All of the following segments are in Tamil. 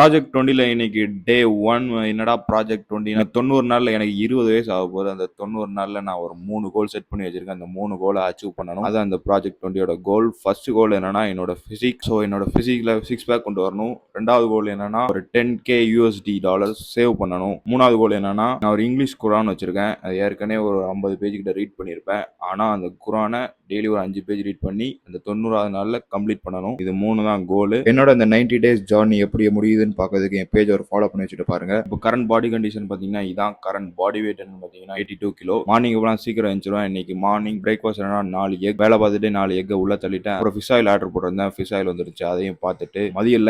ப்ராஜெக்ட் 20ல இன்னைக்கு டே 1. என்னடா ப்ராஜெக்ட் 20? 90 நாள்ல எனக்கு 20 வயசு ஆக போகுது. அந்த 90 நாள்ல நான் ஒரு 3 கோல் செட் பண்ணி வச்சிருக்கேன். அந்த 3 கோலை அச்சீவ் பண்ணணும். அதான் அந்த ப்ராஜெக்ட் 20யோட கோல். ஃபர்ஸ்ட் கோல் என்னன்னா என்னோட பிசிக்ஸ். ஸோ என்னோட பிசிக்ல சிக்ஸ் பேக் கொண்டு வரணும். ரெண்டாவது கோல் என்னன்னா ஒரு 10K USD டாலர்ஸ் சேவ் பண்ணணும். மூணாவது கோல் என்னன்னா நான் ஒரு இங்கிலீஷ் குரான் வச்சிருக்கேன். அது ஏற்கனவே ஒரு 50 பேஜ் கிட்ட ரீட் பண்ணியிருப்பேன். ஆனா அந்த குரானை டெய்லி ஒரு 5 பேஜ் ரீட் பண்ணி அந்த 90வது நாள்ல கம்ப்ளீட் பண்ணணும். இது 3 தான் கோல். என்னோட அந்த 90 டேஸ் ஜர்னி எப்படி முடியுதுன்னு பார்க்கறதுக்கு என் பேஜ் ஒரு ஃபாலோ பண்ணி வச்சுட்டு பாருங்க. இப்போ கரண்ட் பாடி கண்டிஷன் பார்த்தீங்கன்னா இதான் கரண்ட் பாடி வெயிட் பார்த்தீங்கன்னா 82 கிலோ. மார்னிங் இப்பலாம் சீக்கிரம் எழுந்துருவேன். இன்னைக்கு மார்னிங் பிரேக்ஃபாஸ்ட் என்னன்னா 4 எக் வேலை பார்த்துட்டு 4 எக் உள்ள தள்ளிட்டேன். அப்புறம் ஃபிஷ் ஆயில் ஆர்டர் போட்டிருந்தேன். ஃபிஷ் ஆயில் வந்துருச்சு. அதையும் பார்த்துட்டு மதிய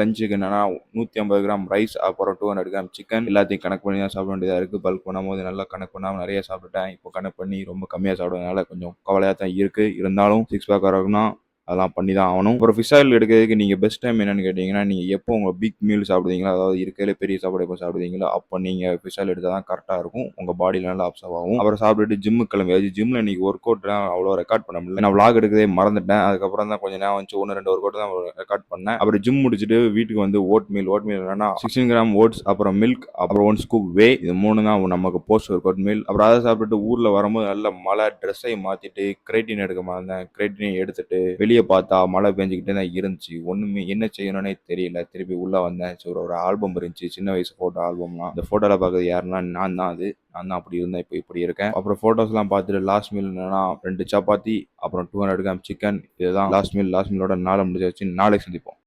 லஞ்சுக்கு என்னன்னா 150 கிராம் ரைஸ், அப்புறம் 200 கிராம் சிக்கன் எல்லாத்தையும் கணக்கு பண்ணி தான் சாப்பிட வேண்டியதா இருக்கு. பல்க் பண்ணும்போது நல்லா கணக்கு பண்ணாமல் நிறைய சாப்பிட்டுட்டேன். இப்போ கணக்கு பண்ணி ரொம்ப கம்மியாக சாப்பிடுறதுனால கொஞ்சம் கவலையாக தான் இருக்கு. இருந்தாலும் சிக்ஸ் பேக் வரணும்னா அதெல்லாம் பண்ணி தான் ஆகணும். அப்புறம் ஃபிஷ் ஆயில் எடுக்கிறதுக்கு நீங்கள் பெஸ்ட் டைம் என்னன்னு கேட்டிங்கன்னா, நீங்கள் எப்போ உங்கள் பிக் மீல் சாப்பிடுவீங்களோ, அதாவது இருக்கிறதுல பெரிய சாப்பாடு எப்போ சாப்பிடுவீங்களோ அப்போ நீங்கள் ஃபிஷ் ஆயில் எடுத்தால் தான் கரெக்டாக இருக்கும். உங்கள் பாடியில் நல்லா அப்சர்வ் ஆகும். அப்புறம் சாப்பிட்டுட்டு ஜிம்முக்கு கிளம்பி ஜிம்மில் இன்னைக்கு ஒர்க் அவுட்லாம் அவ்வளோ ரெக்கார்ட் பண்ண முடியல. நான் விளாக் எடுக்கவே மறந்துட்டேன். அதுக்கப்புறம் தான் கொஞ்சம் நேரம் வந்துச்சு 1-2 ஒர்க் அவுட் தான் ரெக்கார்ட் பண்ணேன். அப்புறம் ஜிம் முடிச்சுட்டு வீட்டுக்கு வந்து ஓட் மீல் என்னன்னா 16 கிராம் ஓட்ஸ், அப்புறம் மில்க், அப்புறம் 1 ஸ்கூப் வே. இது 3 தான் நமக்கு போஸ்ட் ஒர்க் அவுட் மீல். அப்புறம் அதை சாப்பிட்டுட்டு ஊரில் வரும்போது நல்ல மழை, ட்ரெஸ்ஸை மாற்றிட்டு கிரேட்டின் எடுக்க மறந்தேன். கிரேட்டினை எடுத்துட்டு வெளியே பார்த்தா மழை பெஞ்சுக்கிட்டே தான் இருந்துச்சு. ஒண்ணுமே என்ன செய்யணும்னே தெரியல. திருப்பி உள்ள வந்தேன். சரி, ஒரு ஆல்பம் இருந்துச்சு, சின்ன வயசு போட்டோ ஆல்பம்லாம். அந்த போட்டோல பார்க்கறது யாருன்னா நான் தான். நான் தான் அப்படி இருந்தேன், இப்போ இப்படி இருக்கேன். அப்புறம் போட்டோஸ்லாம் பார்த்துட்டு லாஸ்ட் மீல் என்னன்னா 2 சப்பாத்தி, அப்புறம் 200 கிராம் சிக்கன். இதுதான் லாஸ்ட் மீல். லாஸ்ட் மீலோட நாளை முடிஞ்சாச்சு. நாளைக்கு சந்திப்போம்.